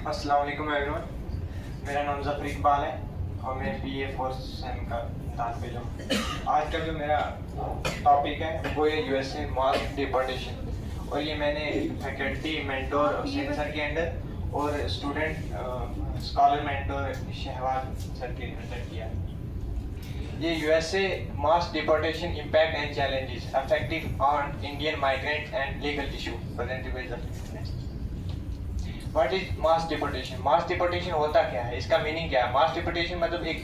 अस्सलाम वालेकुम एवरीवन, मेरा नाम ज़फ़र इकबाल है और मैं BA 4 सेम का तालिब इल्म हूँ। आज का जो मेरा टॉपिक है वो है USA मास डिपोर्टेशन, और ये मैंने फैकल्टी मेंटोर हुसैन सर के अंडर और student scholar mentor Shahbaz sir के अंडर किया। ये USA mass deportation impact and challenges affecting on Indian migrant and legal issue presented by the what is mass deportation. Mass deportation होता क्या है, इसका meaning क्या है। मास डिपोर्टेशन मतलब एक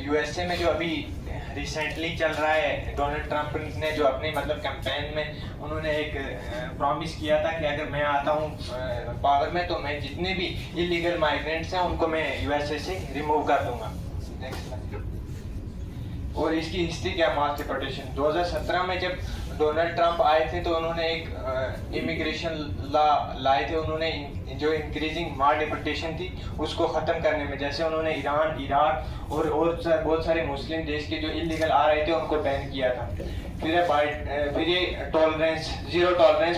USA में जो अभी रिसेंटली चल रहा है, डोनाल्ड ट्रंप ने जो अपने मतलब कैंपेन में उन्होंने एक प्रॉमिस किया था कि अगर मैं आता हूँ पावर में तो मैं जितने भी इलीगल माइग्रेंट्स हैं उनको मैं USA से रिमूव कर दूंगा। और इसकी हिस्ट्री क्या, मास डिपोर्टेशन 2017 में जब डोनाल्ड ट्रंप आए थे तो उन्होंने एक इमिग्रेशन लॉ लाए थे। उन्होंने जो इंक्रीजिंग मास डिपोर्टेशन थी उसको ख़त्म करने में, जैसे उन्होंने ईरान, इराक और बहुत सारे मुस्लिम देश के जो इलीगल आ रहे थे उनको बैन किया था। फिर ये ज़ीरो टॉलरेंस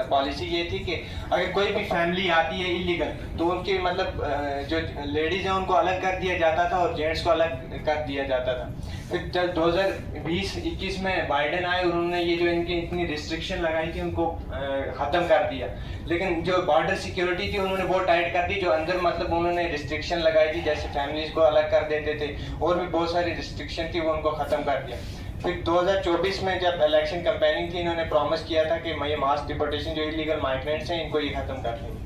पॉलिसी ये थी कि अगर कोई भी फैमिली आती है इलीगल तो उनके मतलब जो लेडीज़ हैं उनको अलग कर दिया जाता था और जेंट्स को अलग कर दिया जाता था। फिर जब 2020-21 में बाइडेन आए, उन्होंने ये जो इनकी इतनी रिस्ट्रिक्शन लगाई थी उनको ख़त्म कर दिया। लेकिन जो बॉर्डर सिक्योरिटी थी उन्होंने बहुत टाइट कर दी। जो अंदर मतलब उन्होंने रिस्ट्रिक्शन लगाई थी, जैसे फैमिलीज को अलग कर देते थे और भी बहुत सारी रिस्ट्रिक्शन थी, वो उनको ख़त्म कर दिया। फिर 2024 में जब इलेक्शन कैंपेनिंग थी, इन्होंने प्रॉमिस किया था कि मैं ये मास डिपोर्टेशन जो इलीगल माइग्रेंट्स हैं इनको ये ख़त्म कर देंगे।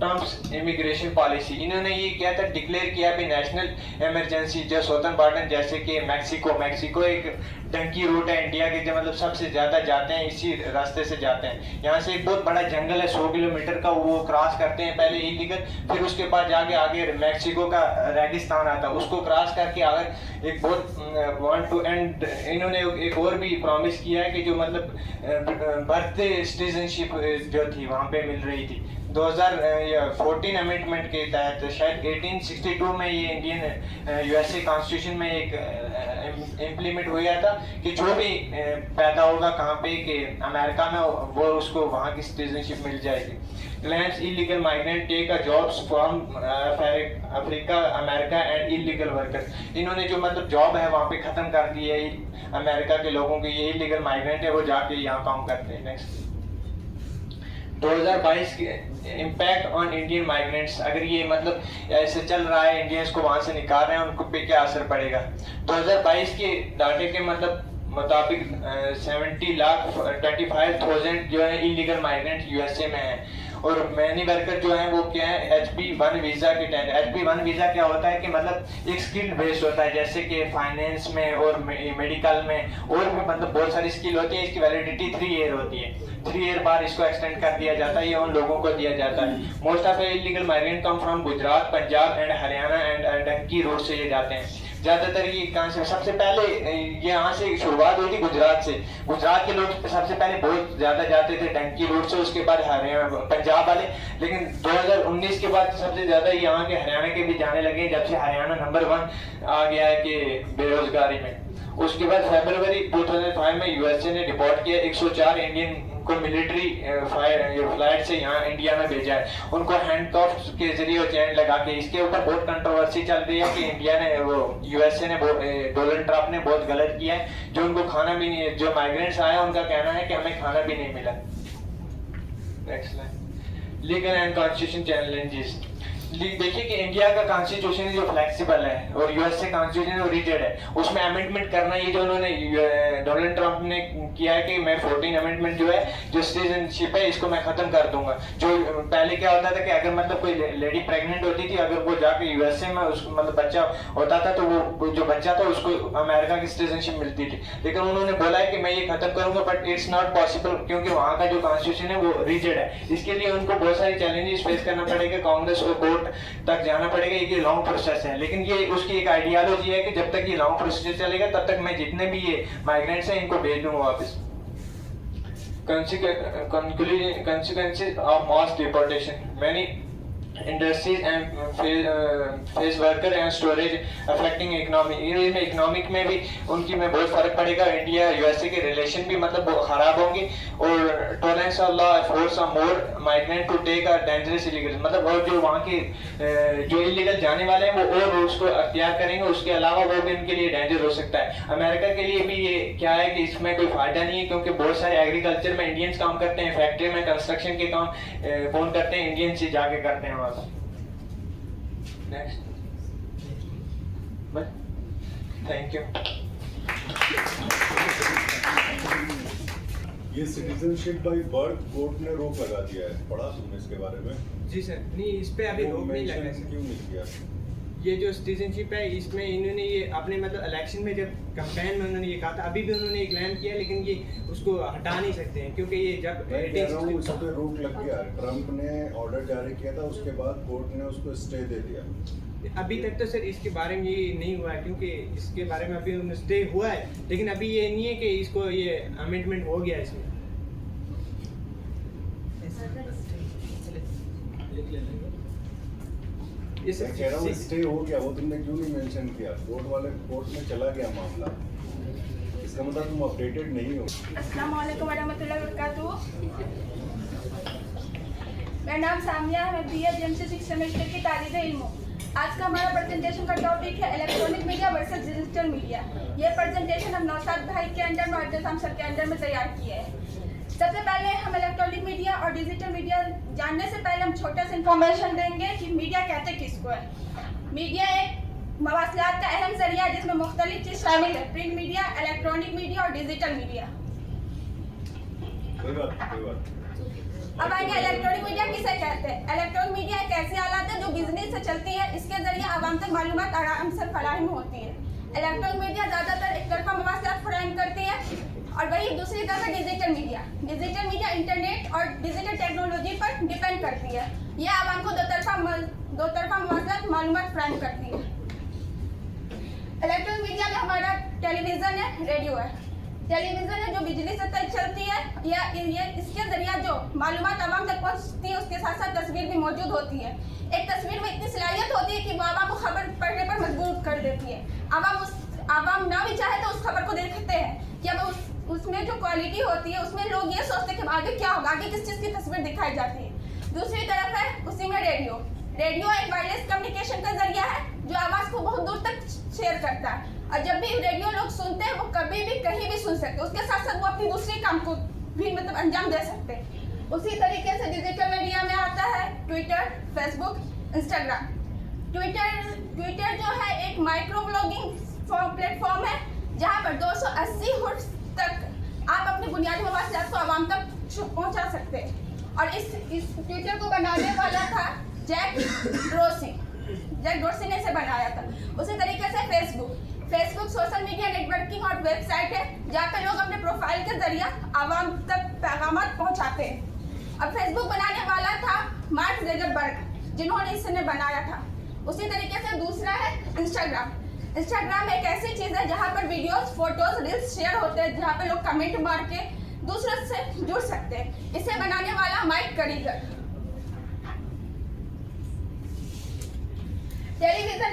ट्रम्प्स इमिग्रेशन पॉलिसी, इन्होंने ये किया था, डिक्लेयर किया भी नेशनल इमरजेंसी। जो सौदर्न बॉर्डर जैसे कि मैक्सिको एक डंकी रूट है इंडिया के, जो मतलब सबसे ज़्यादा जाते हैं इसी रास्ते से जाते हैं। यहाँ से एक बहुत बड़ा जंगल है 100 किलोमीटर का, वो क्रॉस करते हैं पहले इलीगल, फिर उसके बाद जाके आगे मैक्सिको का रेगिस्तान आता है, उसको क्रॉस करके अगर एक बहुत वांट टू एंड। इन्होंने एक और भी प्रॉमिस किया है कि जो मतलब बर्थ सिटीजनशिप जो थी वहाँ पे मिल रही थी। 2014 अमेंडमेंट के तहत शायद 1862 में ये इंडियन USA कॉन्स्टिट्यूशन में एक इम्प्लीमेंट हुआ था कि जो भी पैदा होगा कहाँ पे कि अमेरिका में, वो उसको वहाँ की सिटीजनशिप मिल जाएगी। Claims illegal migrant take a jobs from Africa America and illegal workers. इन्होंने जो मतलब जॉब है वहाँ पे ख़त्म कर दी है अमेरिका के लोगों की। ये इलीगल माइग्रेंट है वो जाके यहाँ काम करते हैं। नेक्स्ट 2022 के इम्पैक्ट ऑन इंडियन माइग्रेंट्स, अगर ये मतलब ऐसे चल रहा है, इंडियंस को वहाँ से निकाल रहे हैं, उनको पे क्या असर पड़ेगा। 2022 के डाटे के मतलब मुताबिक 70,25,000 जो है इलीगल माइग्रेंट USA में हैं, और मैनी वर्कर जो हैं वो क्या है HB1 वीज़ा के तहत। HB1 वीज़ा क्या होता है कि मतलब एक स्किल बेस्ड होता है, जैसे कि फाइनेंस में और मेडिकल में और भी मतलब बहुत सारी स्किल होती है। इसकी वैलिडिटी 3 ईयर होती है, 3 ईयर बाद इसको एक्सटेंड कर दिया जाता है, ये उन लोगों को दिया जाता है। Most of illegal migrant come from Gujarat, Punjab and Haryana and donkey road से ये जाते हैं ज़्यादातर। ये कहाँ से, सबसे पहले ये यहाँ से शुरुआत हुई थी गुजरात से। गुजरात के लोग सबसे पहले बहुत ज़्यादा जाते थे डंकी रोड से, उसके बाद हरियाणा पंजाब वाले। लेकिन 2019 के बाद सबसे ज़्यादा यहाँ के हरियाणा के भी जाने लगे, जब से हरियाणा नंबर 1 आ गया है कि बेरोजगारी में। उसके बाद फरवरी 2005 में USA ने डिपोर्ट किया 104 इंडियन को मिलिट्री फ्लाइट से यहाँ इंडिया में भेजा है, उनको हैंडकफ के जरिए चैन लगा के। इसके ऊपर बहुत कंट्रोवर्सी चल रही है कि इंडिया ने USA ने डोनाल्ड ट्रंप ने बहुत गलत किया है, जो उनको खाना भी नहीं, जो माइग्रेंट्स आए उनका कहना है कि हमें खाना भी नहीं मिला। Next line, legal and constitution challenges. देखिए कि इंडिया का कॉन्स्टिट्यूशन जो फ्लेक्सिबल है और USA कॉन्स्टिट्यूशन जो रिजिड है, उसमें अमेंडमेंट करना, ये जो उन्होंने डोनाल्ड ट्रंप ने किया है कि मैं 14 अमेंडमेंट जो है जो सिटीजनशिप है इसको मैं ख़त्म कर दूंगा। जो पहले क्या होता था कि अगर मतलब कोई लेडी प्रेग्नेंट होती थी, अगर वो जाके USA में उसको मतलब बच्चा होता था तो वो जो बच्चा था उसको अमेरिका की सिटीजनशिप मिलती थी। लेकिन उन्होंने बोला है कि मैं ये ख़त्म करूंगा, बट इट्स नॉट पॉसिबल क्योंकि वहाँ का जो कॉन्स्टिट्यूशन है वो रिजिड है। इसके लिए उनको बहुत सारे चैलेंजेस फेस करना पड़ेगा, कांग्रेस और कोर्ट तक जाना पड़ेगा। ये लॉन्ग प्रोसेस है, लेकिन ये उसकी एक आइडियोलॉजी है कि जब तक ये लॉन्ग प्रोसेस चलेगा तब तक मैं जितने भी ये माइग्रेंट्स हैं इनको भेज दूंगा वापस। consequences of mass deportation, many industries and face worker and storage affecting economic. Economic में भी उनकी में बहुत फर्क पड़ेगा। इंडिया USA के रिलेशन भी मतलब खराब होंगे और tolerance of law force a more migrant to take a dangerous illegal, मतलब और जो वहाँ के जो इलीगल जाने वाले हैं वो और रूल्स को अख्तियार करेंगे, उसके अलावा वो भी इनके लिए डेंजर हो सकता है। अमेरिका के लिए भी ये क्या है कि इसमें कोई फायदा नहीं है, क्योंकि बहुत सारे एग्रीकल्चर में इंडियंस काम करते हैं, फैक्ट्री में कंस्ट्रक्शन के काम कौन करते हैं, इंडियंस ही जाके करते हैं वहाँ। Next, thank you. ये सिटीजनशिप बाय बर्थ कोर्ट ने रोक लगा दिया है, पढ़ा तुमने इसके बारे में? जी सर, नहीं इस पे अभी रोक नहीं लगा मेंशन सर। क्यों नहीं किया? ये जो सिटीजनशिप है इसमें इन्होंने ये अपने मतलब इलेक्शन में जब कैंपेन में उन्होंने ये कहा था, अभी भी उन्होंने ये क्लेम किया, लेकिन ये उसको हटा नहीं सकते हैं क्योंकि ये जब मैं कह रहा हूँ इस पे रोक लग गया। ट्रम्प ने ऑर्डर जारी किया था, उसके बाद कोर्ट ने उसको स्टे दे दिया। अभी तक तो सर इसके बारे में ये नहीं हुआ है, क्योंकि इसके बारे में अभी स्टे हुआ है, लेकिन अभी ये नहीं है कि इसको ये अमेंडमेंट हो गया इसमें। मैं कह रहा हूँ स्टे हो गया, वो तुमने क्यों नहीं मेंशन किया? कोर्ट में चला गया मामला, इसका मतलब तुम अपडेटेड नहीं हो। अस्सलाम वालेकुम वरहमतुल्लाहि वबरकातुहू। मेरा नाम सामिया है, मैं BA GMC 6 सेमेस्टर की तालिबे इल्म हूँ। आज का हमारा प्रेजेंटेशन का टॉपिक है electronic media versus digital media. ये प्रेजेंटेशन हम नौशाद भाई के अंडर में और जसाम सर के अंडर में तैयार किए हैं। सबसे पहले हम इलेक्ट्रॉनिक मीडिया और डिजिटल मीडिया जानने से पहले हम छोटा सा इंफॉर्मेशन देंगे कि मीडिया कहते किसको है। मीडिया एक मवासलात का अहम जरिया है जिसमें मुख्तलिफ चीज़ शामिल है, प्रिंट मीडिया, इलेक्ट्रॉनिक मीडिया और डिजिटल मीडिया। कोई बात। अब आएंगे इलेक्ट्रॉनिक मीडिया किसे कहते हैं। इलेक्ट्रॉनिक मीडिया एक ऐसी आलात है जो बिजनेस से चलती है, इसके जरिए आवाम तक मालूमात आराम से फराहम होती है। इलेक्ट्रॉनिक मीडिया ज़्यादातर एक तरफा मवासलात फराहम करती है, और वही दूसरी तरफ डिजिटल मीडिया इंटरनेट और डिजिटल टेक्नोलॉजी पर डिपेंड करती है। यह आवाम को दो तरफा मवासलात मालूमात फराहम करती है। इलेक्ट्रॉनिक मीडिया में हमारा टेलीविज़न है, रेडियो है। टेलीविज़न है जो बिजली से चलती है, या ये इसके जरिए जो मालूमात आवाम तक पहुँचती है, उसके साथ साथ तस्वीर भी मौजूद होती है। एक तस्वीर में इतनी सलाहियत होती है कि वो आवाम को खबर पढ़ने पर मजबूर कर देती है। आवाम ना भी चाहे तो उस खबर को देखते हैं कि अब उसमें जो क्वालिटी होती है उसमें लोग ये सोचते हैं कि आगे क्या होगा, आगे किस चीज़ की तस्वीर दिखाई जाती है। दूसरी तरफ है उसी में रेडियो एक वायरलेस कम्युनिकेशन का जरिया है जो आवाज़ को बहुत दूर तक शेयर करता है, और जब भी रेडियो लोग सुनते हैं वो कभी भी कहीं भी सुन सकते हैं। उसके साथ साथ वो अपनी दूसरी काम को भी मतलब अंजाम दे सकते हैं। उसी तरीके से डिजिटल मीडिया में आता है ट्विटर, फेसबुक, इंस्टाग्राम। ट्विटर जो है एक माइक्रो ब्लॉगिंग प्लेटफॉर्म है जहाँ पर 280 हर्ट्ज तक आप अपनी बुनियादी मवासलात को आवाम तक पहुँचा सकते हैं। और इस ट्विटर को बनाने वाला था जैक डोर्सी ने इसे बनाया था। उसी तरीके से फेसबुक सोशल मीडिया नेटवर्किंग और वेबसाइट है जहाँ पे लोग अपने प्रोफाइल के जरिए आवाम तक पैगामात पहुँचाते हैं। अब फेसबुक बनाने वाला था मार्क ज़करबर्ग, जिन्होंने इसे बनाया था। उसी तरीके से दूसरा है इंस्टाग्राम एक ऐसी चीज़ है जहाँ पर वीडियोस, फोटोज, रील्स शेयर होते हैं, जहाँ पे लोग कमेंट मार के दूसरों से जुड़ सकते हैं। इसे बनाने वाला माइक करीगर। टेलीविजन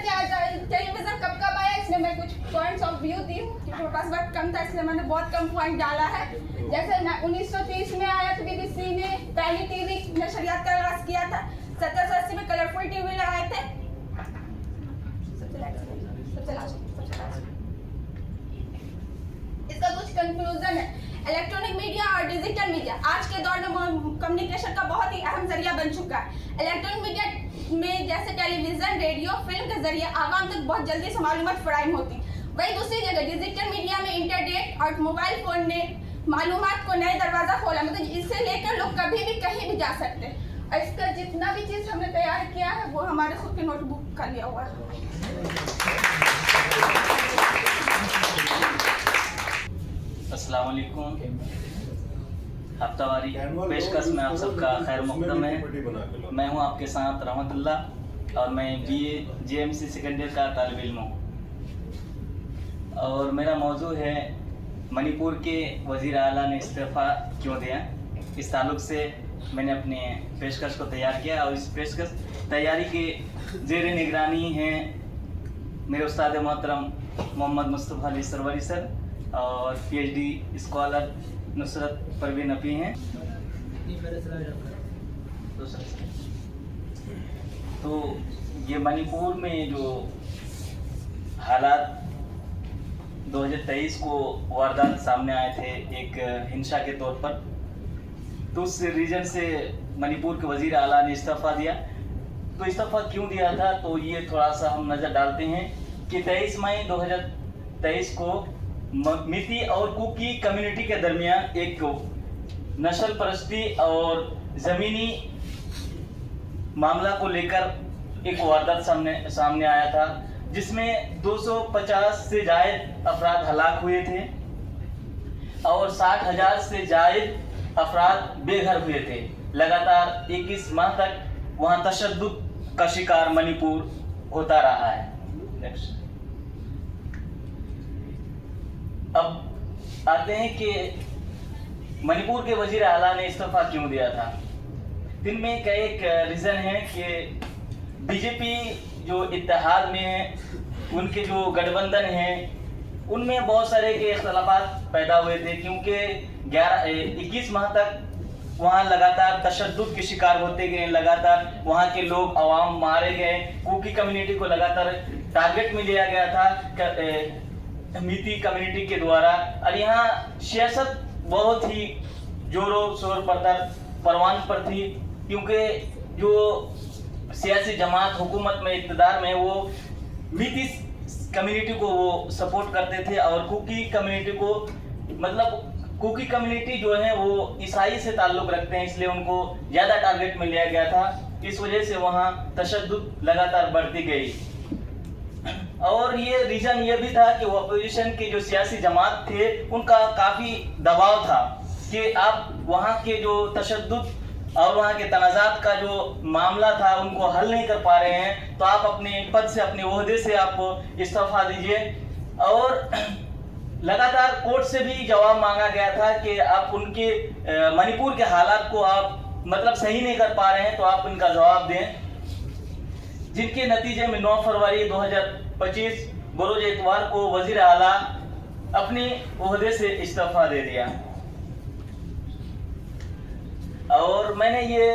कब आया, इसमें मैं कुछ पॉइंट्स ऑफ व्यू दी हूँ क्योंकि मेरे पास वक्त कम था, इसलिए मैंने बहुत कम पॉइंट डाला है। जैसे 1930 में आया था, BBC ने पहली टीवी नशरियात का आगाज किया था। 1780 में कलरफुल टीवी लगाए थे। इसका कुछ कंक्लूजन है, इलेक्ट्रॉनिक मीडिया और डिजिटल मीडिया आज के दौर में कम्युनिकेशन का बहुत ही अहम जरिया बन चुका है। इलेक्ट्रॉनिक मीडिया में जैसे टेलीविजन, रेडियो, फिल्म के जरिए आवाम तक बहुत जल्दी से मालूमात फराहम होती। वही दूसरी जगह डिजिटल मीडिया में इंटरनेट और मोबाइल फोन ने मालूमात को नए दरवाजा खोला, मतलब इसे लेकर लोग कभी भी कहीं भी जा सकते हैं। और इसका जितना भी चीज़ हमने तैयार किया है वो हमारे खुद के नोटबुक का लिया हुआ है। अस्सलाम वालेकुम। हफ्तावारी पेशकश में आप सबका खैर मुक़द्दम है। मैं हूं आपके साथ रहमतुल्लाह और मैं BA GMC सेकेंड ईयर का तालिब इल्म हूँ। और मेरा मौजू है मणिपुर के वज़ीर आला ने इस्तीफ़ा क्यों दिया। इस ताल्लुक़ से मैंने अपने पेशकश को तैयार किया और इस पेशकश तैयारी के ज़ेर निगरानी हैं मेरे उस्ताद मोहतरम मोहम्मद मुस्तफ़ा अली सरवरी सर और PhD स्कॉलर नुसरत परवीन अपी हैं। तो ये मणिपुर में जो हालात 2023 को वारदात सामने आए थे एक हिंसा के तौर पर, तो उस रीजन से मणिपुर के वजीर आला ने इस्तीफा दिया। तो इस्तीफा क्यों दिया था, तो ये थोड़ा सा हम नज़र डालते हैं कि 23 मई 2023 को मिती और कुकी कम्युनिटी के दरमियान एक नस्ल परस्ती और ज़मीनी मामला को लेकर एक वारदात सामने आया था, जिसमें 250 से जायद अफराद हलाक हुए थे और 60,000 से जायद अफराद बेघर हुए थे। लगातार 21 माह तक वहाँ तशद्दुद का शिकार मणिपुर होता रहा है। नेक्स्ट। अब आते हैं कि मणिपुर के वजीर आला ने इस्तीफा क्यों दिया था। इनमें का एक रीज़न है कि बीजेपी जो इत्तेहाद में है, उनके जो गठबंधन हैं, उनमें बहुत सारे के इख्तलाफात पैदा हुए थे, क्योंकि 21 माह तक वहाँ लगातार तशद्दुद के शिकार होते गए, लगातार वहाँ के लोग अवाम मारे गए, कुकी कम्युनिटी को लगातार टारगेट में लिया गया था मिती कम्युनिटी के द्वारा। और यहाँ सियासत बहुत ही जोरों शोर परवान पर थी, क्योंकि जो सियासी जमात हुकूमत में इक़्तिदार में वो मिती कम्युनिटी को वो सपोर्ट करते थे और कुकी कम्युनिटी को, मतलब कुकी कम्युनिटी जो है वो ईसाई से ताल्लुक़ रखते हैं, इसलिए उनको ज़्यादा टारगेट में लिया गया था। इस वजह से वहाँ तशद्दुद लगातार बढ़ती गई। और ये रीज़न ये भी था कि वो अपोजिशन के जो सियासी जमात थे उनका काफ़ी दबाव था कि आप वहाँ के जो तशद्दुद और वहाँ के तनाज़ात का जो मामला था उनको हल नहीं कर पा रहे हैं, तो आप अपने पद से, अपने ओहदे से आप इस्तीफा दीजिए। और लगातार कोर्ट से भी जवाब मांगा गया था कि आप उनके मणिपुर के हालात को आप मतलब सही नहीं कर पा रहे हैं, तो आप इनका जवाब दें। जिनके नतीजे में 9 फरवरी 2025 बरोज इतवार को वजीर आला अपने ओहदे से इस्तीफा दे दिया। और मैंने ये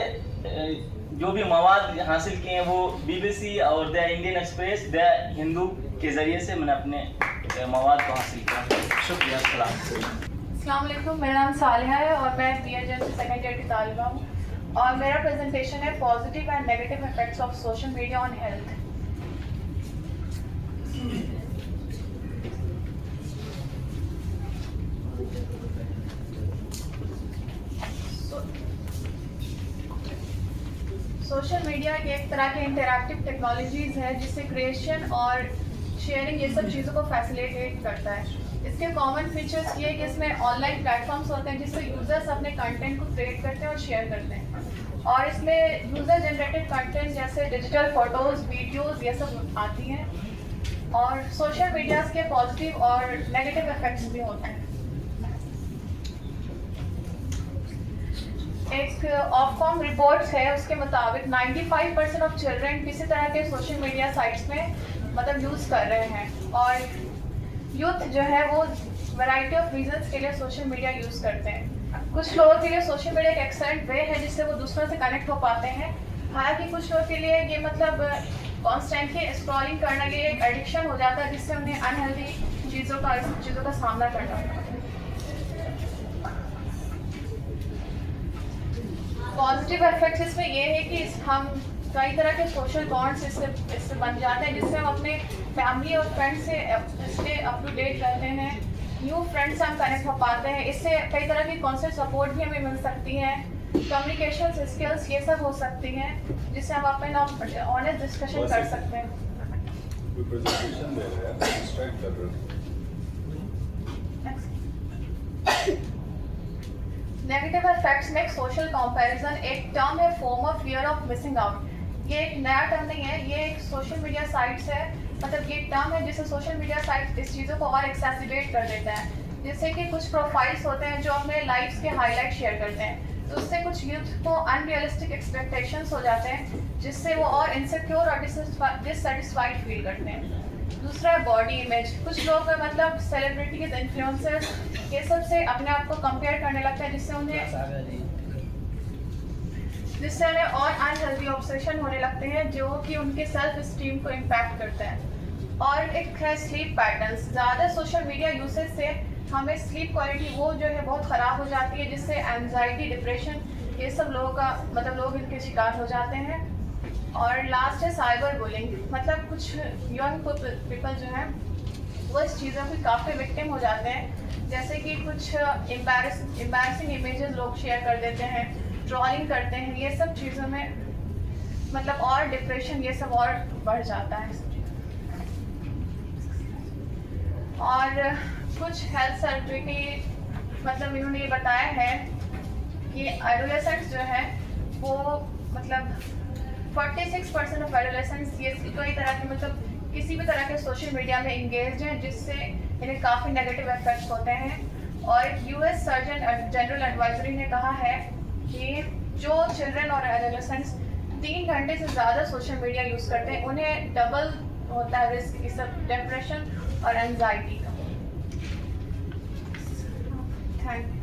जो भी मवाद हासिल किए हैं वो BBC और the Indian express, the Hindu के ज़रिए से मैंने अपने मवाद को हासिल किया। शुक्रिया। अस्सलाम वालेकुम, मेरा नाम सालिहा है और मैं BA से सेकेंड ईयर की तालिबा हूँ और मेरा प्रेजेंटेशन है positive and negative effects of social media on health. Social media एक तरह के इंटरैक्टिव टेक्नोलॉजीज़ है जिससे क्रिएशन और शेयरिंग ये सब चीज़ों को फैसिलिटेट करता है। इसके कॉमन फीचर्स ये कि इसमें ऑनलाइन प्लेटफॉर्म्स होते हैं जिससे यूज़र्स अपने कंटेंट को क्रिएट करते हैं और शेयर करते हैं, और इसमें यूज़र जनरेटेड कंटेंट जैसे डिजिटल फोटोज़, वीडियोज़ ये सब आती हैं। और सोशल मीडिया के पॉजिटिव और नेगेटिव इफेक्ट्स भी होते हैं। एक ऑफकॉम रिपोर्ट्स है, उसके मुताबिक 95% ऑफ चिल्ड्रन किसी तरह के सोशल मीडिया साइट्स में मतलब यूज़ कर रहे हैं, और यूथ जो है वो वैरायटी ऑफ रीजंस के लिए सोशल मीडिया यूज़ करते हैं। कुछ लोगों के लिए सोशल मीडिया एक एक्सेलेंट वे है जिससे वो दूसरों से कनेक्ट हो पाते हैं, हालांकि कुछ लोगों के लिए ये मतलब कॉन्स्टेंटली स्क्रॉलिंग करने के लिए एक एडिक्शन हो जाता है जिससे उन्हें अनहेल्दी चीज़ों का सामना करना पड़ता है। पॉजिटिव इफेक्ट्स इसमें ये है कि हम कई तरह के सोशल बॉन्ड्स इससे बन जाते हैं जिससे हम अपने फैमिली और फ्रेंड्स से अप टू डेट रहते हैं, न्यू फ्रेंड्स से हम कनेक्ट हो पाते हैं। इससे कई तरह की कॉन्सेप्ट सपोर्ट भी हमें मिल सकती है, कम्युनिकेशन स्किल्स ये सब हो सकती हैं जिससे हम अपना ऑनेस्ट डिस्कशन कर सकते हैं। नेगेटिव इफेक्ट्स में सोशल कंपैरिजन एक टर्म है, foam of fear of missing out. ये एक नया टर्म नहीं है, ये एक सोशल मीडिया साइट्स है, मतलब ये एक टर्म है जिससे सोशल मीडिया साइट्स इस चीज़ों को और एक्सेसिबेट कर देता है। जैसे कि कुछ प्रोफाइल्स होते हैं जो अपने लाइफ्स के हाईलाइट शेयर करते हैं, तो उससे कुछ यूथ को अनरियलिस्टिक एक्सपेक्टेशंस हो जाते हैं जिससे वो और इनसिक्योर और डिससेटिस्फाइड फील करते हैं। दूसरा है बॉडी इमेज। कुछ लोग मतलब सेलिब्रिटीज, इन्फ्लुएंसर्स ये सब से अपने आप को कंपेयर करने लगते हैं, जिससे उन्हें और अनहेल्दी ऑब्सेशन होने लगते हैं, जो कि उनके सेल्फ स्टीम को इम्पैक्ट करते हैं। और एक है स्लीप पैटर्न्स। ज़्यादा सोशल मीडिया यूसेज से हमें स्लीप क्वालिटी वो जो है बहुत ख़राब हो जाती है, जिससे एंजाइटी, डिप्रेशन ये सब लोगों का मतलब लोग इनके शिकार हो जाते हैं। और लास्ट है साइबर बुलिंग। मतलब कुछ यंग पीपल जो हैं वो इस चीज़ों की काफ़ी विक्टिम हो जाते हैं, जैसे कि कुछ एम्बैरसिंग इमेजेस लोग शेयर कर देते हैं, ट्रोलिंग करते हैं। ये सब चीज़ों में मतलब और डिप्रेशन ये सब और बढ़ जाता है। और कुछ हेल्थ सर्टिफिकेट मतलब इन्होंने ये बताया है कि एडोलेसेंट्स जो है वो मतलब 46% ऑफ एडोलेसेंट्स ये कई तरह के मतलब किसी भी तरह के सोशल मीडिया में इंगेज हैं, जिससे इन्हें काफ़ी नेगेटिव इफेक्ट्स होते हैं। और यूएस सर्जन जनरल एडवाइजरी ने कहा है कि जो चिल्ड्रन और एडोलेसेंट्स 3 घंटे से ज़्यादा सोशल मीडिया यूज़ करते हैं, उन्हें डबल होता है रिस्क इस सब डिप्रेशन और एंजाइटी का। Thank you.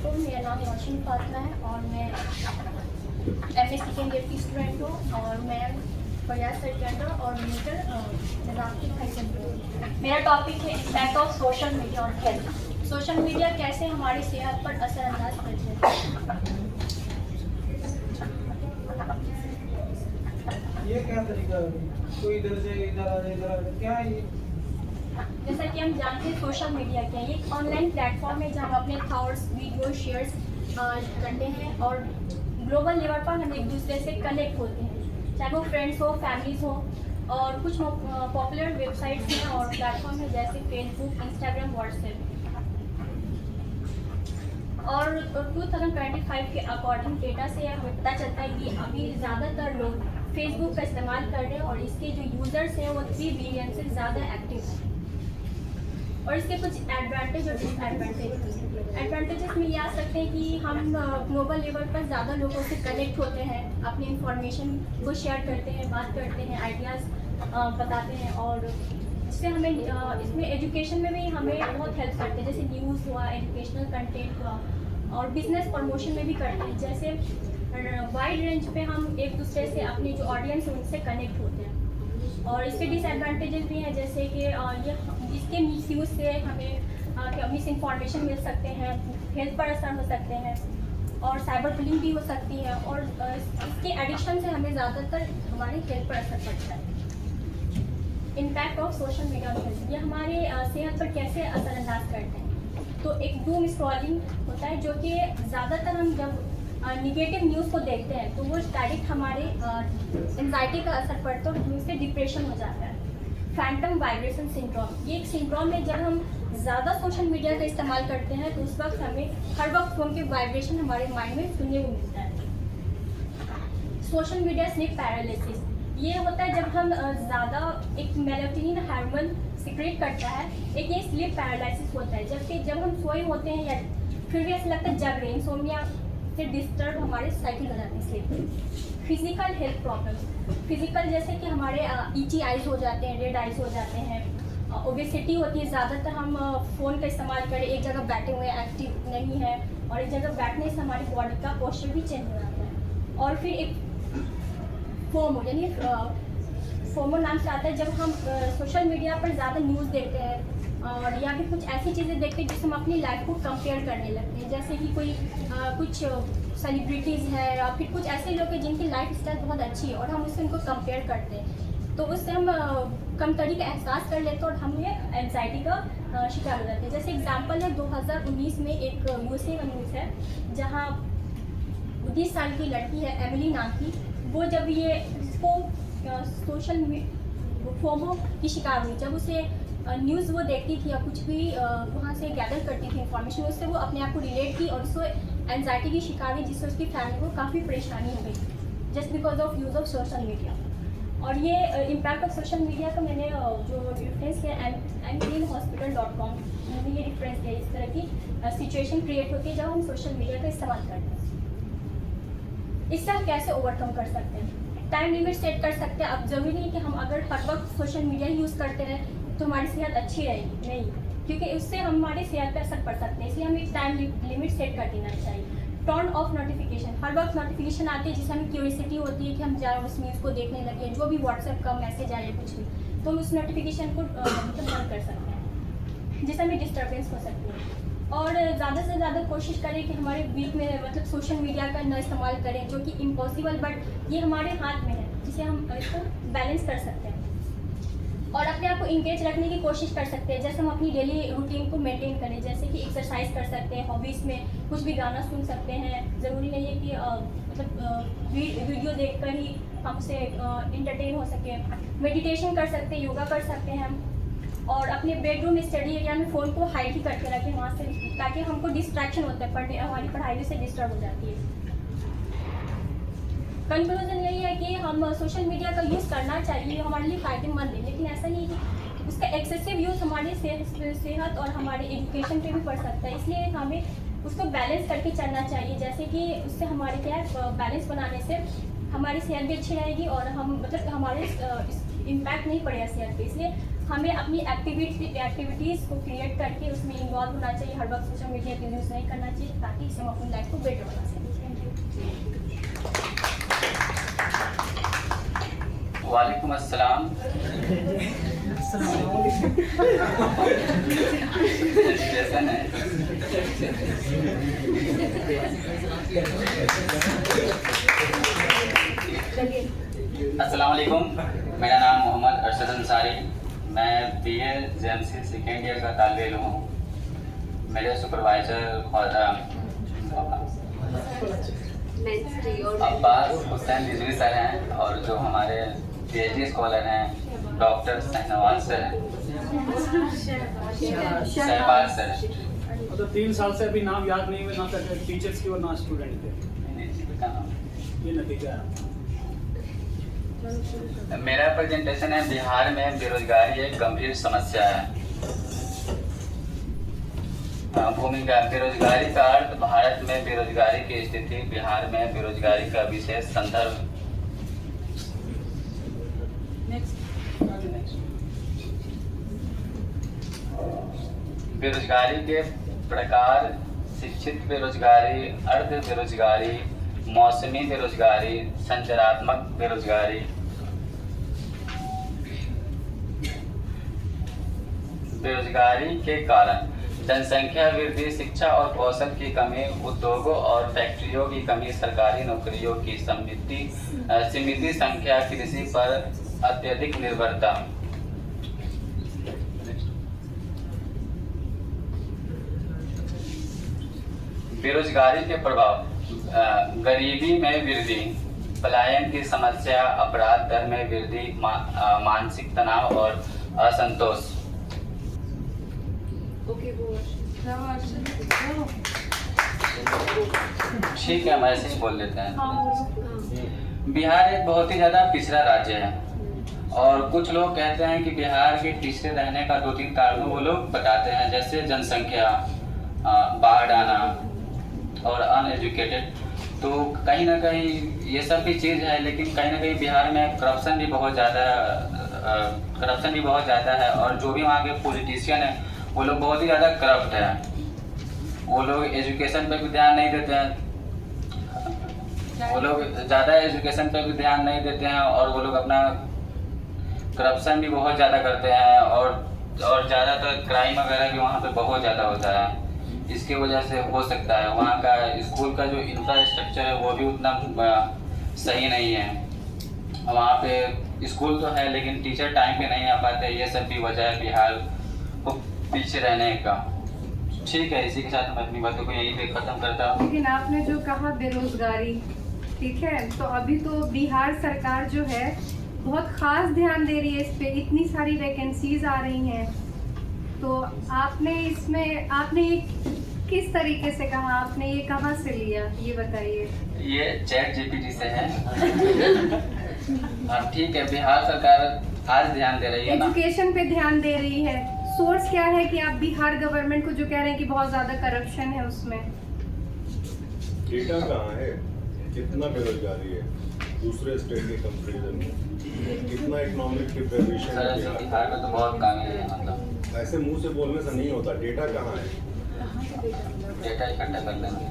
मेरा नाम रोशन फातिमा है और मैं MA सेकेंड ईयर की स्टूडेंट हूँ और मैं फरियाद सेकेंडर और राखी हाई सेकेंडरी। मेरा टॉपिक है impact of social media on health. Social media कैसे हमारी सेहत पर असरअंदाज करते हैं। ये क्या तरीका है? कोई इधर से इधर आ इधर क्या है ये? जैसा कि हम जानते हैं सोशल मीडिया क्या है, एक ऑनलाइन प्लेटफॉर्म है जहाँ हम अपने थॉट्स, वीडियो शेयर्स करते हैं और ग्लोबल लेवल पर हम एक दूसरे से कनेक्ट होते हैं, चाहे वो फ्रेंड्स हो, फैमिलीज हो। और कुछ पॉपुलर वेबसाइट्स हैं और प्लेटफॉर्म है जैसे फेसबुक, इंस्टाग्राम, व्हाट्सएप। और 2025 के अकॉर्डिंग डेटा से हमें पता चलता है कि अभी ज़्यादातर लोग फेसबुक का इस्तेमाल कर रहे हैं और इसके जो यूज़र्स हैं वो 3 बिलियन से ज़्यादा एक्टिव हैं। और इसके कुछ एडवांटेज और डिसएडवांटेजेस में ये आ सकते हैं कि हम ग्लोबल लेवल पर ज़्यादा लोगों से कनेक्ट होते हैं, अपनी इंफॉर्मेशन को शेयर करते हैं, बात करते हैं, आइडियाज़ बताते हैं। और इससे हमें इसमें एजुकेशन में भी हमें बहुत हेल्प करते हैं, जैसे न्यूज़ हुआ, एजुकेशनल कंटेंट हुआ और बिजनेस प्रमोशन में भी करते हैं। जैसे वाइड रेंज पे हम एक दूसरे से अपनी जो ऑडियंस है उनसे कनेक्ट होते हैं। और इसके डिसएडवांटेजेस भी हैं, जैसे कि ये इसके मिसयूज़ से हमें मिस इन्फॉर्मेशन मिल सकते हैं, हेल्थ पर असर हो सकते हैं और साइबर बुलिंग भी हो सकती है। और इसके एडिक्शन से हमें ज़्यादातर हमारे हेल्थ पर असर पड़ता है। इम्पैक्ट ऑफ सोशल मीडिया में ये हमारे सेहत पर कैसे असरअंदाज करते हैं। तो एक डूम स्क्रॉलिंग होता है, जो कि ज़्यादातर हम जब निगेटिव न्यूज़ को देखते हैं तो वो डायरेक्ट हमारे एंजाइटी का असर पड़ता है और उससे डिप्रेशन हो जाता है। फैंटम वाइब्रेशन सिंड्रोम, ये एक सिंड्रोम है जब हम ज़्यादा सोशल मीडिया का इस्तेमाल करते हैं तो उस वक्त हमें हर वक्त फ़ोन के वाइब्रेशन हमारे माइंड में सुनने को मिलता है। सोशल मीडिया स्लीप पैरालिसिस, ये होता है जब हम ज़्यादा एक मेलाटोनिन हार्मोन सीक्रेट करता है, एक ये स्लीप पैरालिसिस होता है। जबकि जब हम सोए होते हैं या फिर भी ऐसा लगता है जग रहे हैं, इंसोम्निया से डिस्टर्ब हमारे साइकिल हो जाते हैं sleep. Physical health problems, physical जैसे कि हमारे ईची आइज हो जाते हैं, रेड आइज हो जाते हैं, ओबेसिटी होती है। ज़्यादातर हम फ़ोन का इस्तेमाल करें, एक जगह बैठे हुए एक्टिव नहीं है और एक जगह बैठने से हमारी बॉडी का पोस्चर भी चेंज हो जाता है। और फिर एक फोमो, यानी फोमो नाम से आता है जब हम सोशल मीडिया पर ज़्यादा न्यूज़ देखते हैं और या फिर कुछ ऐसी चीज़ें देखते हैं जिससे हम अपनी लाइफ को कंपेयर करने लगते हैं। जैसे कि कोई कुछ सेलिब्रिटीज़ है या फिर कुछ ऐसे लोग हैं जिनकी लाइफ स्टाइल बहुत अच्छी है और हम उससे उनको कंपेयर करते हैं, तो उससे हम कमतरी का एहसास कर लेते हैं और हम ये एंजाइटी का शिकार हो जाते हैं। जैसे एग्जांपल है 2019 में एक USA का न्यूज़ है जहाँ 19 साल की लड़की है एमिली नाम की, वो जब ये इसको सोशल फोमो की शिकार हुई, जब उसे न्यूज़ वो देखती थी या कुछ भी वहाँ से गैदर करती थी इंफॉर्मेशन, उससे वो अपने आप को रिलेट की और उसको एंजाइटी की शिकार हुई, जिससे उसकी फैमिली को काफ़ी परेशानी हो गई just because of use of social media. और ये इम्पैक्ट ऑफ सोशल मीडिया का मैंने जो रेफरेंस किया mcleanhospital.com, मैंने ये रेफरेंस किया। इस तरह की सिचुएशन क्रिएट होती है जब हम सोशल मीडिया का इस्तेमाल करते हैं। इससे हम कैसे ओवरकम कर सकते हैं। टाइम लिमिट सेट कर सकते हैं। अब ज़रूरी नहीं कि हम अगर हर वक्त सोशल मीडिया यूज़ करते रहें तो हमारी सेहत अच्छी रहेगी, नहीं, क्योंकि उससे हमारी सेहत पर असर पड़ सकता है। इसलिए हमें एक टाइम लिमिट सेट कर देना चाहिए। टर्न ऑफ नोटिफिकेशन, हर वक्त नोटिफिकेशन आती है जिससे हमें क्यूरियोसिटी होती है कि हम जाए उस न्यूज़ को देखने लगे, जो भी व्हाट्सएप का मैसेज आए कुछ भी, तो हम उस नोटिफिकेशन को मतलब बंद कर सकते हैं, जिससे हमें डिस्टर्बेंस हो सकती है। और ज़्यादा से ज़्यादा कोशिश करें कि हमारे वीक में मतलब सोशल मीडिया का न इस्तेमाल करें, जो कि इम्पॉसिबल, बट ये हमारे हाथ में है, जिसे हम इसको बैलेंस कर सकते हैं। और अपने आप को इंगेज रखने की कोशिश कर सकते हैं, जैसे हम अपनी डेली रूटीन को मेंटेन करें, जैसे कि एक्सरसाइज कर सकते हैं, हॉबीज़ में कुछ भी गाना सुन सकते हैं। ज़रूरी नहीं है कि मतलब वीडियो देखकर ही हमसे इंटरटेन हो सके। मेडिटेशन कर सकते हैं, योगा कर सकते हैं हम। और अपने बेडरूम स्टडी एरिया में फ़ोन को हाइड ही करके रखें वहाँ से, ताकि हमको डिस्ट्रैक्शन होता है, पढ़ने हमारी पढ़ाई भी से डिस्टर्ब हो जाती है। कंक्लूजन यही है कि हम सोशल मीडिया का यूज़ करना चाहिए, हमारे लिए फ़ायदेमंद है, लेकिन ऐसा नहीं है कि उसका एक्सेसिव यूज़ हमारी सेहत और हमारे एजुकेशन पे भी पड़ सकता है। इसलिए हमें उसको बैलेंस करके चलना चाहिए, जैसे कि उससे हमारे क्या है, बैलेंस बनाने से हमारी सेहत भी अच्छी रहेगी और हम मतलब हमारे इम्पैक्ट नहीं पड़ेगा सेहत पे। इसलिए हमें अपनी एक्टिविटीज़ को क्रिएट करके उसमें इन्वॉल्व होना चाहिए। हर वक्त सोशल मीडिया का यूज़ नहीं करना चाहिए, ताकि इससे हम अपनी लाइफ को बेटर बना सकें। Thank you. वालेकुम अस्सलाम। कैसन है? अस्सलाम वालेकुम, मेरा नाम मोहम्मद अरशद अंसारी, मैं BA JMC सेकेंड ईयर का तालिब इल्म हूँ। मेरे सुपरवाइज़र अब्बास हुसैन रिजवी सर हैं और जो हमारे PhD स्कॉलर हैं डॉक्टर शहनवाज सर हैं, शहबाज सर हैं। तो 3 साल से अभी नाम याद नहीं हुए, ना तक टीचर्स की और ना स्टूडेंट थे। ये नतीजा है। मेरा प्रेजेंटेशन है बिहार में बेरोजगारी एक गंभीर समस्या है। भूमिका, बेरोजगारी का अर्थ, भारत में बेरोजगारी की स्थिति, बिहार में बेरोजगारी का विशेष संदर्भ। बेरोजगारी के प्रकार: शिक्षित बेरोजगारी, अर्ध बेरोजगारी, मौसमी बेरोजगारी, संचरात्मक बेरोजगारी। बेरोजगारी के कारण: जनसंख्या वृद्धि, शिक्षा और कौशल की कमी, उद्योगों और फैक्ट्रियों की कमी, सरकारी नौकरियों की सीमित संख्या, कृषि पर अत्यधिक निर्भरता। बेरोजगारी के प्रभाव: गरीबी में वृद्धि, पलायन की समस्या, अपराध दर में वृद्धि, मानसिक तनाव और असंतोष। ठीक है, हम ऐसे ही बोल लेते हैं। बिहार एक बहुत ही ज़्यादा पिछड़ा राज्य है और कुछ लोग कहते हैं कि बिहार के पिछड़े रहने का 2-3 कारण वो लोग बताते हैं, जैसे जनसंख्या, बाढ़ आना और अनएजुकेटेड। तो कहीं ना कहीं ये सब भी चीज़ है, लेकिन कहीं ना कहीं बिहार में करप्शन भी बहुत ज़्यादा है और जो भी वहाँ के पॉलिटिशियन हैं वो लोग बहुत ही ज़्यादा करप्ट हैं। वो लोग एजुकेशन पे भी ध्यान नहीं देते हैं, वो लोग ज़्यादा एजुकेशन पे भी ध्यान नहीं देते हैं और वो लोग अपना करप्शन भी बहुत ज़्यादा करते हैं और ज़्यादातर क्राइम वगैरह भी वहाँ पे बहुत ज़्यादा होता है। इसकी वजह से हो सकता है वहाँ का स्कूल का जो इंफ्रास्ट्रक्चर है वो भी उतना सही नहीं है। वहाँ पे स्कूल तो है लेकिन टीचर टाइम पे नहीं आ पाते। ये सब भी वजह है बिहार को पीछे रहने का। ठीक है, इसी के साथ मैं अपनी बातों को यहीं पे ख़त्म करता हूँ। लेकिन आपने जो कहा बेरोजगारी, ठीक है, तो अभी तो बिहार सरकार जो है बहुत ख़ास ध्यान दे रही है इस पे, इतनी सारी वैकेंसीज आ रही हैं। तो आपने किस तरीके से कहा, आपने ये कहाँ से लिया, ये बताइए। ये ChatGPT से है। हाँ ठीक है, बिहार सरकार आज ध्यान दे रही है, एजुकेशन पे ध्यान दे रही है। सोर्स क्या है कि आप बिहार गवर्नमेंट को जो कह रहे हैं कि बहुत ज़्यादा करप्शन है उसमें? डेटा कहाँ है, कितना बेरोजगारी है? दूसरे स्टेट के कंपैरिजन में कितना इकोनॉमिक डिप्रेवेशन सर है ऐसे बिहार? बिहार में तो बहुत कम है मतलब ऐसे मुंह से बोलने से नहीं होता, डेटा कहाँ है? डेटा इकट्ठा कर लेंगे।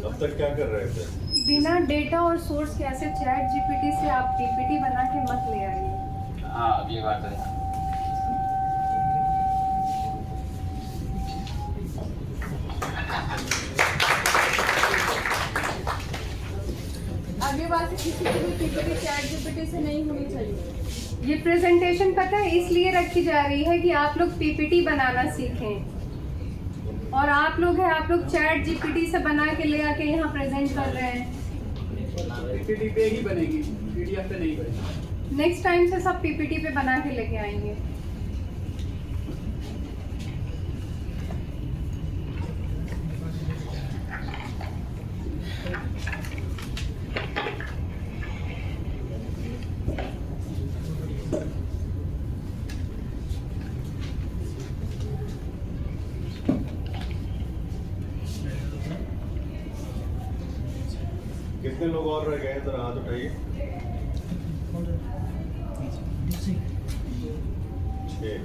अब तक क्या कर रहे थे? बिना डेटा और सोर्स के ऐसे चैट जीपीटी से आप पीपीटी बना के मत ले आइए। हाँ अब ये बात है। आगे बात किसी की भी पीपीटी चैट जीपीटी से नहीं होनी चाहिए। ये प्रेजेंटेशन पता है इसलिए रखी जा रही है कि आप लोग पीपीटी बनाना सीखें, और आप लोग चैट जीपीटी से बना के ले आके यहाँ प्रेजेंट कर रहे हैं। पीपीटी पे ही बनेगी, पीडीएफ पे नहीं बनेगी। नेक्स्ट टाइम से सब पीपीटी पे बना के लेके आएंगे। कितने लोग और रह गए? जरा हाथ उठाइए। 6।